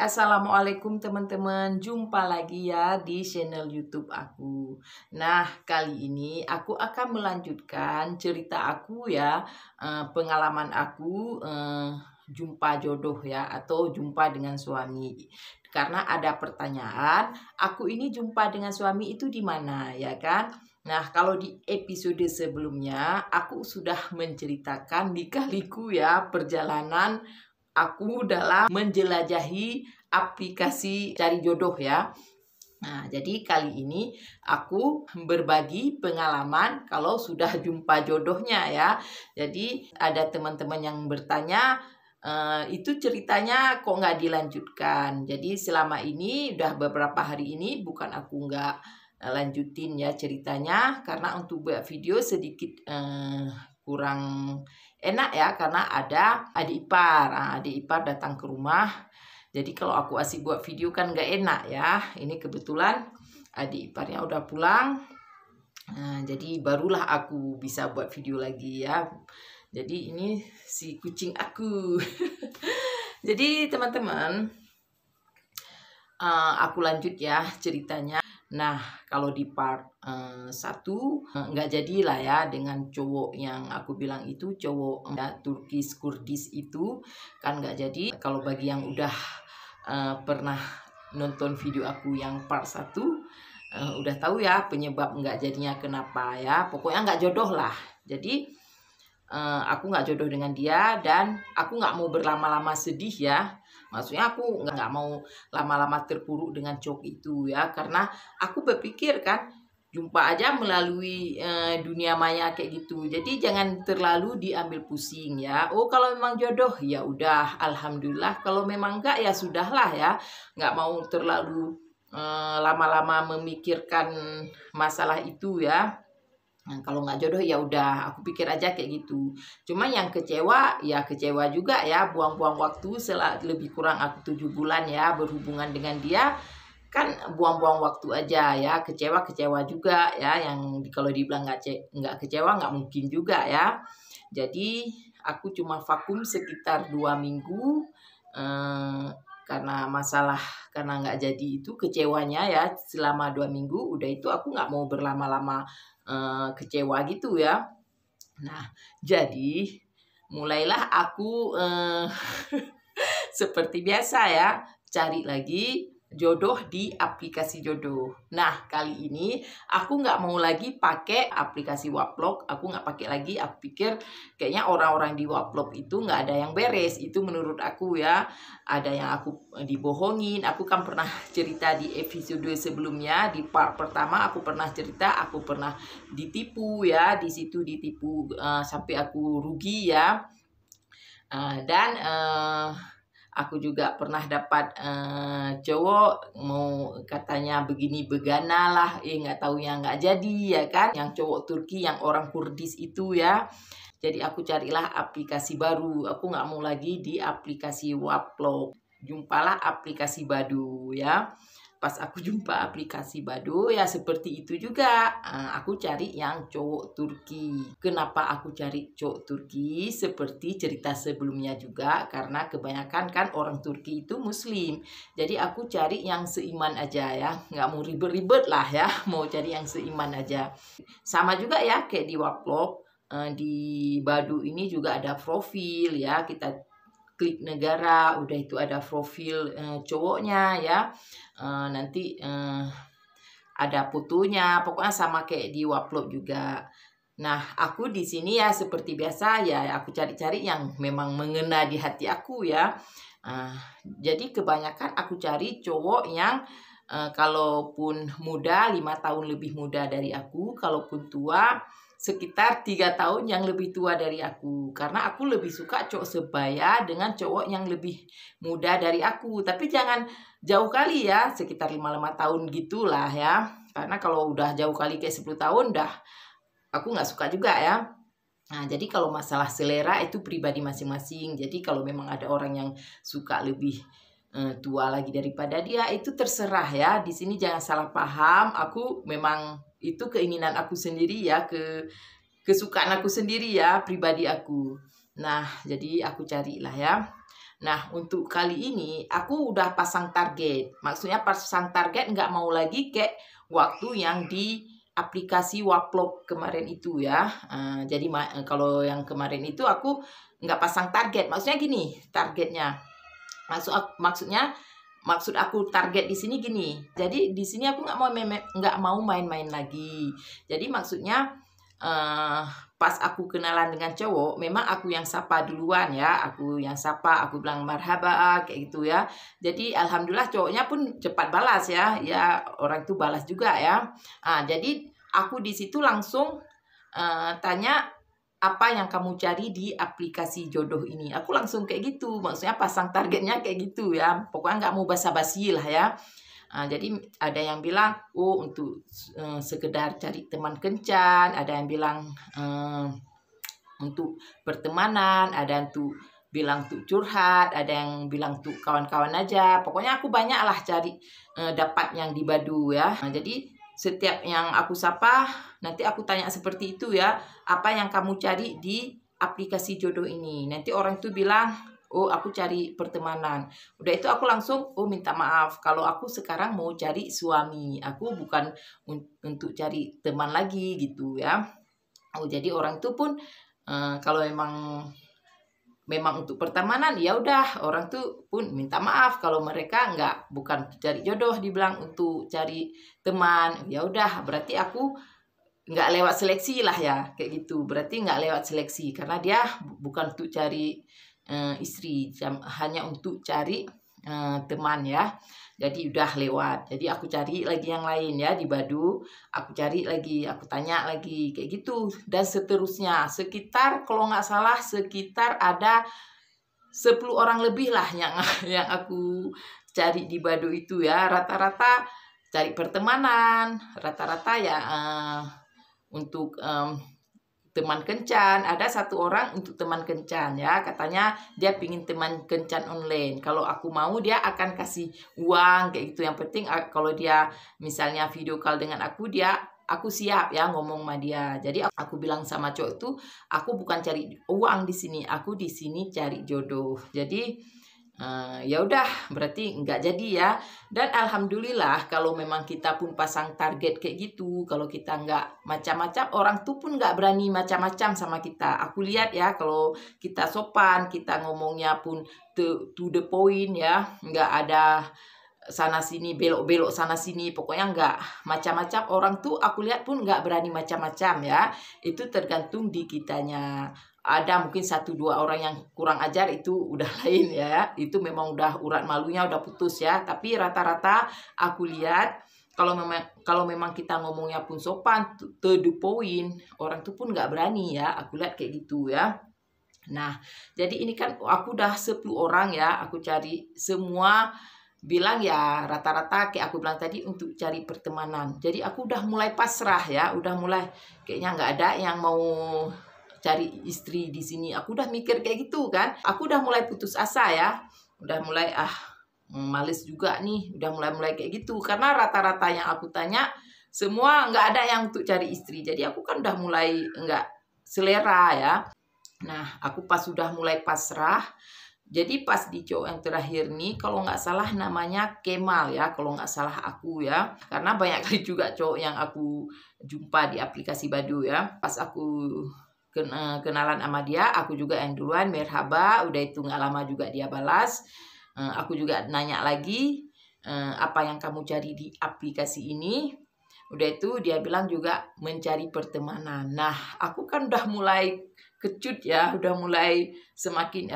Assalamualaikum teman-teman. Jumpa lagi ya di channel YouTube aku. Nah, kali ini aku akan melanjutkan cerita aku ya, pengalaman aku jumpa jodoh ya, atau jumpa dengan suami. Karena ada pertanyaan, aku ini jumpa dengan suami itu di mana ya kan? Nah, kalau di episode sebelumnya aku sudah menceritakan lika-liku ya perjalanan aku dalam menjelajahi aplikasi cari jodoh ya. Nah, jadi kali ini aku berbagi pengalaman kalau sudah jumpa jodohnya ya. Jadi ada teman-teman yang bertanya, itu ceritanya kok nggak dilanjutkan. Jadi selama ini udah beberapa hari ini bukan aku nggak lanjutin ya ceritanya, karena untuk buat video sedikit kurang enak ya, karena ada adik ipar. Adik ipar datang ke rumah. Jadi kalau aku asik buat video kan nggak enak ya. Ini kebetulan adik iparnya udah pulang. Jadi barulah aku bisa buat video lagi ya. Jadi ini si kucing aku. Jadi teman-teman, aku lanjut ya ceritanya. Nah, kalau di part 1 nggak jadilah ya dengan cowok yang aku bilang itu cowok Turkis Kurdis itu kan nggak jadi. Kalau bagi yang udah pernah nonton video aku yang part 1 udah tahu ya penyebab nggak jadinya kenapa ya. Pokoknya nggak jodoh lah. Jadi aku nggak jodoh dengan dia dan aku nggak mau berlama-lama sedih ya. Maksudnya aku nggak mau lama-lama terpuruk dengan cowok itu ya, karena aku berpikir kan jumpa aja melalui dunia maya kayak gitu. Jadi jangan terlalu diambil pusing ya. Oh, kalau memang jodoh ya udah alhamdulillah. Kalau memang enggak ya sudahlah ya. Nggak mau terlalu lama-lama memikirkan masalah itu ya. Nah, kalau nggak jodoh ya udah, aku pikir aja kayak gitu. Cuma yang kecewa ya kecewa juga ya, buang-buang waktu lebih kurang aku 7 bulan ya berhubungan dengan dia, kan buang-buang waktu aja ya, kecewa juga ya. Yang kalau dibilang nggak kecewa nggak mungkin juga ya. Jadi aku cuma vakum sekitar 2 minggu karena nggak jadi itu kecewanya ya selama 2 minggu. Udah itu aku nggak mau berlama-lama kecewa gitu ya. Nah, jadi mulailah aku seperti biasa ya cari lagi jodoh di aplikasi jodoh. Nah, kali ini aku nggak mau lagi pakai aplikasi Waplock. Aku nggak pakai lagi. Aku pikir kayaknya orang-orang di Waplock itu nggak ada yang beres. Itu menurut aku ya. Ada yang aku dibohongin. Aku kan pernah cerita di episode sebelumnya. Di part pertama aku pernah cerita. Aku pernah ditipu ya. Di situ ditipu sampai aku rugi ya. Dan aku juga pernah dapat cowok mau katanya begini begana lah, nggak taunya nggak jadi ya kan. Yang cowok Turki yang orang Kurdis itu ya. Jadi aku carilah aplikasi baru. Aku nggak mau lagi di aplikasi Waplock. Jumpalah aplikasi Badoo ya. Pas aku jumpa aplikasi Badoo ya seperti itu juga. Aku cari yang cowok Turki. Kenapa aku cari cowok Turki? Seperti cerita sebelumnya juga, karena kebanyakan kan orang Turki itu Muslim. Jadi aku cari yang seiman aja ya. Nggak mau ribet-ribet lah ya. Mau cari yang seiman aja. Sama juga ya kayak di Waplock. Di Badoo ini juga ada profil ya. Kita klik negara, udah itu ada profil cowoknya ya. Nanti ada fotonya, pokoknya sama kayak di Waplock juga. Nah, aku di sini ya seperti biasa ya, aku cari-cari yang memang mengena di hati aku ya. Jadi kebanyakan aku cari cowok yang kalaupun muda 5 tahun lebih muda dari aku, kalaupun tua sekitar 3 tahun yang lebih tua dari aku. Karena aku lebih suka cowok sebaya dengan cowok yang lebih muda dari aku. Tapi jangan jauh kali ya, sekitar 5 tahun gitulah ya. Karena kalau udah jauh kali kayak 10 tahun dah aku nggak suka juga ya. Nah, jadi kalau masalah selera itu pribadi masing-masing. Jadi kalau memang ada orang yang suka lebih tua lagi daripada dia, itu terserah ya. Di sini jangan salah paham. Aku memang itu keinginan aku sendiri ya, kesukaan aku sendiri ya, pribadi aku. Nah, jadi aku carilah ya. Nah, untuk kali ini aku udah pasang target. Maksudnya pasang target nggak mau lagi kayak waktu yang di aplikasi Waplog kemarin itu ya. Jadi kalau yang kemarin itu aku nggak pasang target. Maksudnya gini, targetnya. Maksud aku target di sini gini. Jadi di sini aku nggak mau main-main lagi. Jadi maksudnya pas aku kenalan dengan cowok, memang aku yang sapa duluan ya. Aku yang sapa, aku bilang marhaba kayak gitu ya. Jadi alhamdulillah cowoknya pun cepat balas ya. Ya orang itu balas juga ya. Jadi aku di situ langsung tanya apa yang kamu cari di aplikasi jodoh ini. Aku langsung kayak gitu, maksudnya pasang targetnya kayak gitu ya. Pokoknya nggak mau basa-basi lah ya. Jadi ada yang bilang, oh untuk sekedar cari teman kencan, ada yang bilang untuk pertemanan, ada yang tuh bilang tuh curhat, ada yang bilang tuh kawan-kawan aja. Pokoknya aku banyak lah cari dapat yang di Badu ya. Jadi setiap yang aku sapa, nanti aku tanya seperti itu ya, apa yang kamu cari di aplikasi jodoh ini. Nanti orang itu bilang, oh aku cari pertemanan. Udah itu aku langsung, oh minta maaf, kalau aku sekarang mau cari suami, aku bukan untuk cari teman lagi gitu ya. Oh jadi orang itu pun kalau memang untuk pertemanan ya udah, orang tuh pun minta maaf kalau mereka bukan cari jodoh, dibilang untuk cari teman. Ya udah, berarti aku nggak lewat seleksi lah ya kayak gitu. Berarti nggak lewat seleksi karena dia bukan untuk cari istri, hanya untuk cari teman ya. Jadi udah lewat. Jadi aku cari lagi yang lain ya di Badu. Aku cari lagi, aku tanya lagi kayak gitu dan seterusnya. Sekitar kalau nggak salah sekitar ada 10 orang lebih lah yang aku cari di Badu itu ya. Rata-rata cari pertemanan, rata-rata ya untuk teman kencan. Ada satu orang untuk teman kencan ya, katanya dia pingin teman kencan online. Kalau aku mau dia akan kasih uang kayak gitu. Yang penting kalau dia misalnya video call dengan aku siap ya ngomong sama dia. Jadi aku bilang sama cowok itu, aku bukan cari uang di sini, aku di sini cari jodoh. Jadi ya udah, berarti nggak jadi ya. Dan alhamdulillah kalau memang kita pun pasang target kayak gitu, kalau kita nggak macam-macam, orang tuh pun nggak berani macam-macam sama kita. Aku lihat ya, kalau kita sopan, kita ngomongnya pun to the point ya, nggak ada sana sini belok-belok sana sini, pokoknya nggak macam-macam. Orang tuh aku lihat pun nggak berani macam-macam ya. Itu tergantung di kitanya. Ada mungkin 1-2 orang yang kurang ajar, itu udah lain ya. Itu memang udah urat malunya udah putus ya. Tapi rata-rata aku lihat kalau memang kita ngomongnya pun sopan, to the point, orang tuh pun nggak berani ya. Aku lihat kayak gitu ya. Nah, jadi ini kan aku udah 10 orang ya, aku cari semua bilang ya rata-rata kayak aku bilang tadi untuk cari pertemanan. Jadi aku udah mulai pasrah ya, udah mulai kayaknya nggak ada yang mau cari istri di sini. Aku udah mikir kayak gitu kan. Aku udah mulai putus asa ya. Udah mulai males juga nih, udah mulai kayak gitu. Karena rata-rata yang aku tanya semua nggak ada yang untuk cari istri. Jadi aku kan udah mulai nggak selera ya. Nah, aku pas sudah mulai pasrah, jadi pas di cowok yang terakhir nih, kalau nggak salah namanya Kemal ya, kalau nggak salah aku ya. Karena banyak kali juga cowok yang aku jumpa di aplikasi Badu ya. Pas aku kenalan sama dia, aku juga yang duluan, merhaba, udah itu nggak lama juga dia balas. Aku juga nanya lagi, apa yang kamu cari di aplikasi ini? Udah itu dia bilang juga mencari pertemanan. Nah, aku kan udah mulai kecut ya, udah mulai semakin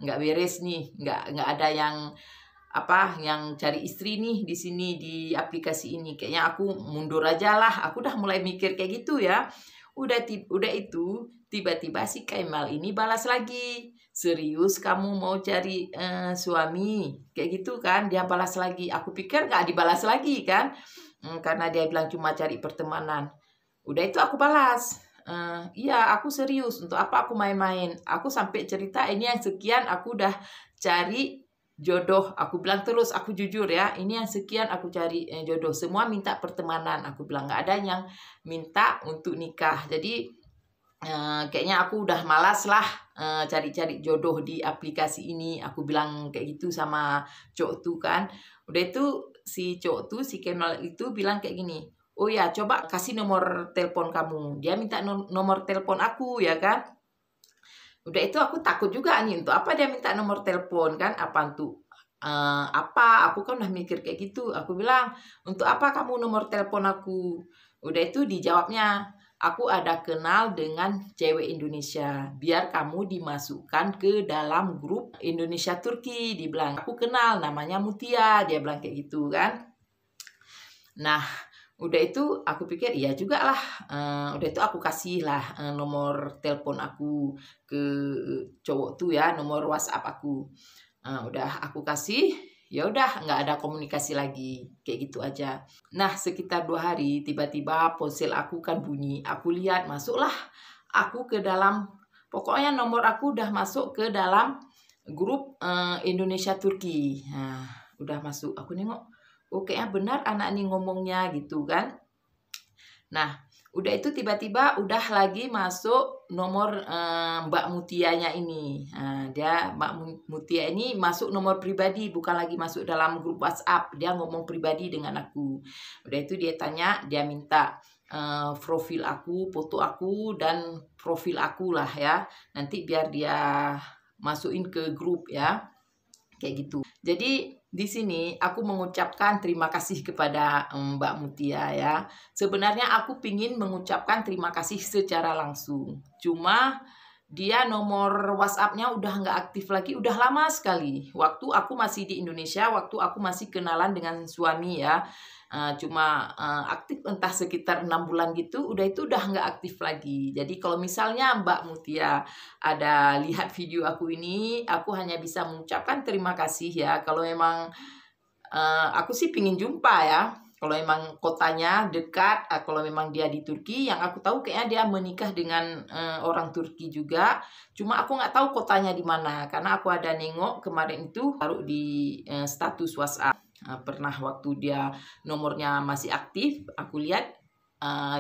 nggak beres nih, nggak ada yang cari istri nih di sini di aplikasi ini. Kayaknya aku mundur aja lah. Aku udah mulai mikir kayak gitu ya. Udah itu tiba-tiba si Kemal ini balas lagi. Serius kamu mau cari suami? Kayak gitu kan, dia balas lagi. Aku pikir nggak dibalas lagi kan. Karena dia bilang cuma cari pertemanan. Udah itu aku balas. Iya aku serius, untuk apa aku main-main. Aku sampai cerita ini yang sekian aku udah cari jodoh. Aku bilang terus, aku jujur ya, ini yang sekian aku cari jodoh. Semua minta pertemanan. Aku bilang nggak ada yang minta untuk nikah. Jadi kayaknya aku udah malas lah cari-cari jodoh di aplikasi ini. Aku bilang kayak gitu sama cowok tuh kan. Udah itu si cowok tuh, si Kemal itu bilang kayak gini, oh ya coba kasih nomor telepon kamu. Dia minta nomor telepon aku ya kan. Udah itu aku takut juga nih, untuk apa dia minta nomor telepon kan, apa untuk apa, aku kan udah mikir kayak gitu. Aku bilang, untuk apa kamu nomor telepon aku? Udah itu dijawabnya, aku ada kenal dengan cewek Indonesia, biar kamu dimasukkan ke dalam grup Indonesia Turki. Dibilang, aku kenal namanya Mutia, dia bilang kayak gitu kan. Nah, udah itu aku pikir iya juga lah. Udah itu aku kasih lah nomor telepon aku ke cowok tuh ya, nomor WhatsApp aku. Udah aku kasih, ya udah nggak ada komunikasi lagi, kayak gitu aja. Nah, sekitar 2 hari tiba-tiba ponsel aku kan bunyi. Aku lihat, masuklah aku ke dalam, pokoknya nomor aku udah masuk ke dalam grup Indonesia Turki. Nah, udah masuk. Aku nengok, oh kayaknya benar anak ini ngomongnya gitu kan. Nah, udah itu tiba-tiba udah lagi masuk nomor Mbak Mutianya ini. Nah, dia Mbak Mutia ini masuk nomor pribadi, bukan lagi masuk dalam grup WhatsApp. Dia ngomong pribadi dengan aku. Udah itu dia tanya, dia minta profil aku, foto aku, dan profil aku lah ya. Nanti biar dia masukin ke grup ya. Kayak gitu. Jadi di sini aku mengucapkan terima kasih kepada Mbak Mutia ya. Sebenarnya aku pingin mengucapkan terima kasih secara langsung. Cuma dia nomor WhatsApp-nya udah nggak aktif lagi, udah lama sekali. Waktu aku masih di Indonesia, waktu aku masih kenalan dengan suami ya. Cuma aktif entah sekitar 6 bulan gitu, udah itu udah nggak aktif lagi. Jadi kalau misalnya Mbak Mutia ada lihat video aku ini, aku hanya bisa mengucapkan terima kasih ya. Kalau memang aku sih pingin jumpa ya. Kalau memang kotanya dekat, kalau memang dia di Turki, yang aku tahu kayaknya dia menikah dengan orang Turki juga. Cuma aku nggak tahu kotanya di mana, karena aku ada nengok kemarin itu taruh di status WhatsApp. Pernah waktu dia nomornya masih aktif, aku lihat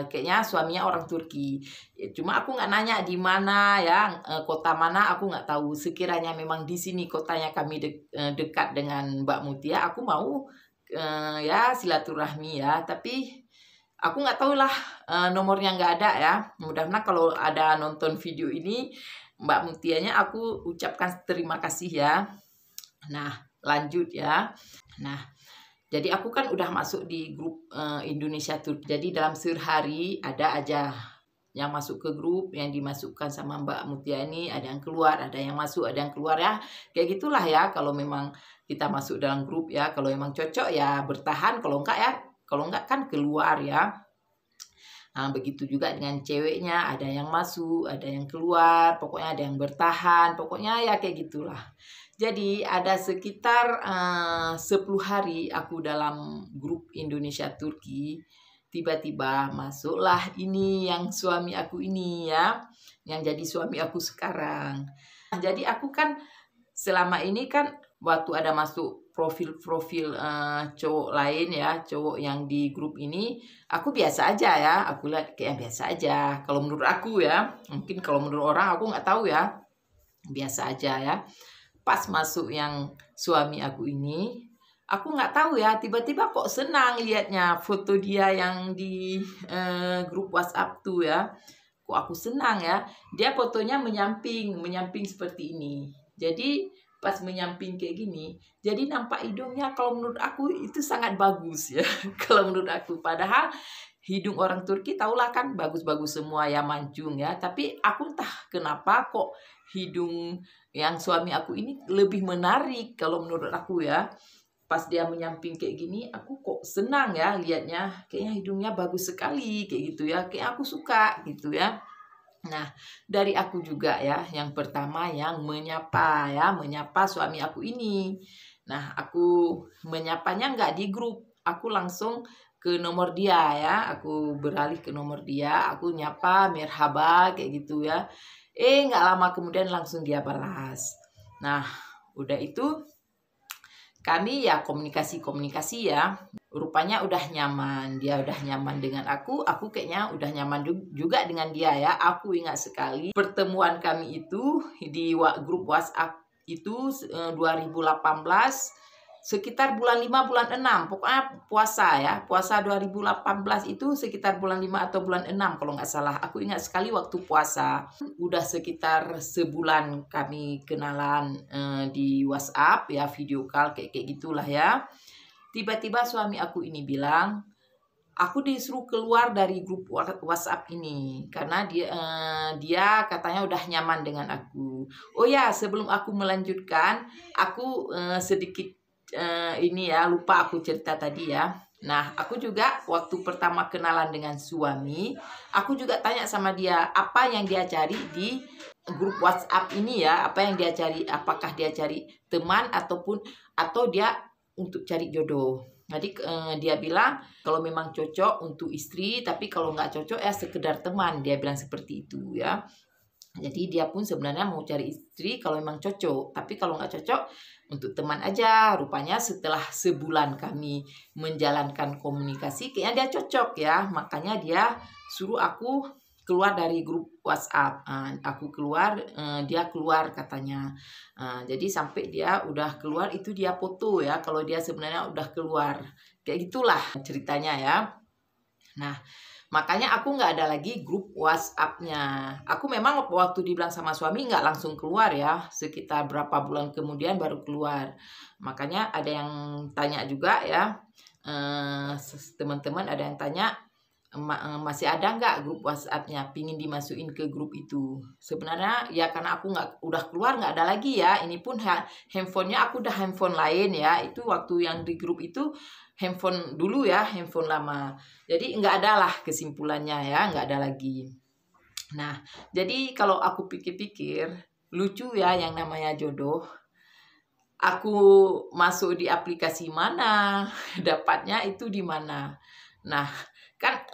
kayaknya suaminya orang Turki. Cuma aku nggak nanya di mana ya, kota mana aku nggak tahu. Sekiranya memang di sini kotanya kami dekat dengan Mbak Mutia, aku mau ya silaturahmi ya. Tapi aku nggak tahu lah, nomornya nggak ada ya. Mudah-mudahan kalau ada nonton video ini Mbak Mutianya, aku ucapkan terima kasih ya. Nah, lanjut ya. Nah, jadi aku kan udah masuk di grup Indonesia Turki. Jadi dalam sehari ada aja yang masuk ke grup, yang dimasukkan sama Mbak Mutia ini, ada yang keluar, ada yang masuk, ada yang keluar ya. Kayak gitulah ya kalau memang kita masuk dalam grup ya. Kalau memang cocok ya bertahan, kalau enggak ya, kalau enggak kan keluar ya. Nah, begitu juga dengan ceweknya, ada yang masuk, ada yang keluar, pokoknya ada yang bertahan, pokoknya ya kayak gitulah. Jadi ada sekitar 10 hari aku dalam grup Indonesia Turki, tiba-tiba masuklah ini yang suami aku ini ya, yang jadi suami aku sekarang. Nah, jadi aku kan selama ini kan waktu ada masuk profil-profil cowok lain ya, cowok yang di grup ini, aku biasa aja ya, aku lihat kayak biasa aja. Kalau menurut aku ya, mungkin kalau menurut orang aku nggak tahu ya, biasa aja ya. Pas masuk yang suami aku ini, aku nggak tahu ya, tiba-tiba kok senang liatnya foto dia yang di grup WhatsApp tuh ya. Kok aku senang ya, dia fotonya menyamping seperti ini. Jadi pas menyamping kayak gini, jadi nampak hidungnya, kalau menurut aku itu sangat bagus ya. Kalau menurut aku, padahal hidung orang Turki tahulah kan bagus-bagus semua ya, mancung ya. Tapi aku entah kenapa kok hidung yang suami aku ini lebih menarik kalau menurut aku ya. Pas dia menyamping kayak gini, aku kok senang ya liatnya. Kayaknya hidungnya bagus sekali kayak gitu ya. Kayak aku suka gitu ya. Nah, dari aku juga ya, yang pertama yang menyapa suami aku ini. Nah, aku menyapanya nggak di grup, aku langsung ke nomor dia ya, aku beralih ke nomor dia, aku nyapa merhaba kayak gitu ya. Nggak lama kemudian langsung dia balas. Nah, udah itu kami ya komunikasi ya. rupanya udah nyaman. Dia udah nyaman dengan aku kayaknya udah nyaman juga dengan dia ya. Aku ingat sekali pertemuan kami itu di grup WhatsApp itu 2018 sekitar bulan 5 bulan 6, pokoknya puasa ya, puasa 2018 itu sekitar bulan 5 atau bulan 6 kalau nggak salah. Aku ingat sekali waktu puasa udah sekitar sebulan kami kenalan di WhatsApp ya, video call kayak gitulah ya. Tiba-tiba suami aku ini bilang, aku disuruh keluar dari grup WhatsApp ini karena dia katanya udah nyaman dengan aku. Oh ya, sebelum aku melanjutkan, aku sedikit ini ya, lupa aku cerita tadi ya. Nah, aku juga waktu pertama kenalan dengan suami, aku juga tanya sama dia apa yang dia cari di grup WhatsApp ini ya, apa yang dia cari, apakah dia cari teman atau dia untuk cari jodoh. Jadi dia bilang kalau memang cocok untuk istri, tapi kalau nggak cocok ya sekedar teman, dia bilang seperti itu ya. Jadi dia pun sebenarnya mau cari istri kalau memang cocok, tapi kalau nggak cocok untuk teman aja. Rupanya setelah sebulan kami menjalankan komunikasi, kayaknya dia cocok ya, makanya dia suruh aku keluar dari grup WhatsApp. Aku keluar, dia keluar katanya. Jadi sampai dia udah keluar itu dia foto ya, kalau dia sebenarnya udah keluar. Kayak gitulah ceritanya ya. Nah, makanya aku nggak ada lagi grup WhatsApp-nya. Aku memang waktu dibilang sama suami nggak langsung keluar ya. Sekitar berapa bulan kemudian baru keluar. Makanya ada yang tanya juga ya. Teman-teman ada yang tanya, masih ada nggak grup WhatsApp-nya? Pingin dimasukin ke grup itu. Sebenarnya ya karena aku udah keluar nggak ada lagi ya. Ini pun handphonenya aku udah handphone lain ya. Itu waktu yang di grup itu handphone dulu ya, handphone lama. Jadi nggak ada lah kesimpulannya ya, nggak ada lagi. Nah, jadi kalau aku pikir-pikir, lucu ya yang namanya jodoh. Aku masuk di aplikasi mana, dapatnya itu di mana. Nah, kan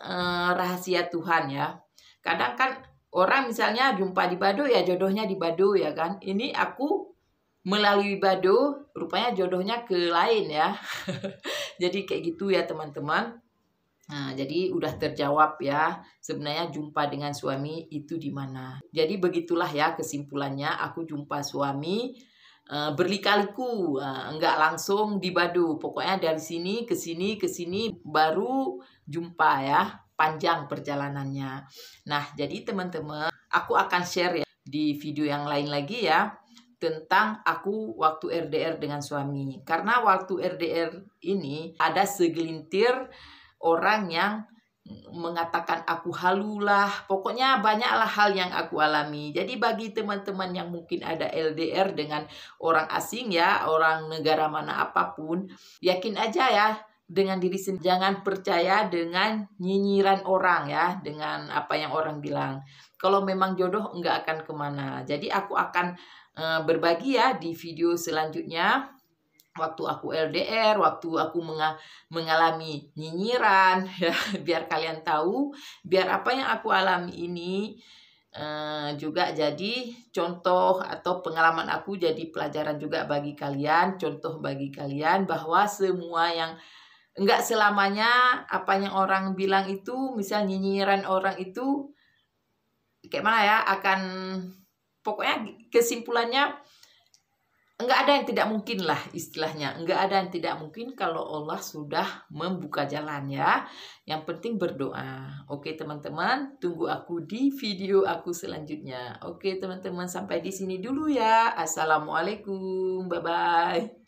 rahasia Tuhan ya. Kadang kan orang misalnya jumpa di Bado ya jodohnya di Bado ya kan. Ini aku melalui Bado, rupanya jodohnya ke lain ya. Jadi kayak gitu ya teman-teman. Nah, jadi udah terjawab ya. Sebenarnya jumpa dengan suami itu di mana. Jadi begitulah ya kesimpulannya. Aku jumpa suami berlika-liku, enggak langsung di Bado. Pokoknya dari sini ke sini ke sini baru jumpa ya. Panjang perjalanannya. Nah, jadi teman-teman, aku akan share ya di video yang lain lagi ya tentang aku waktu RDR dengan suami. Karena waktu RDR ini ada segelintir orang yang mengatakan aku halulah. Pokoknya banyaklah hal yang aku alami. Jadi bagi teman-teman yang mungkin ada LDR dengan orang asing ya, orang negara mana apapun, yakin aja ya dengan diri sendiri. Jangan percaya dengan nyinyiran orang ya, dengan apa yang orang bilang. Kalau memang jodoh enggak akan kemana. Jadi aku akan berbagi ya di video selanjutnya waktu aku LDR, waktu aku mengalami nyinyiran ya, biar kalian tahu, biar apa yang aku alami ini juga jadi contoh atau pengalaman aku jadi pelajaran juga bagi kalian, contoh bagi kalian bahwa semua yang enggak selamanya apa yang orang bilang itu, misal nyinyiran orang itu kayak mana ya, akan pokoknya kesimpulannya enggak ada yang tidak mungkin lah istilahnya. Enggak ada yang tidak mungkin kalau Allah sudah membuka jalan ya. Yang penting berdoa. Oke teman-teman, tunggu aku di video aku selanjutnya. Oke teman-teman, sampai di sini dulu ya. Assalamualaikum. Bye-bye.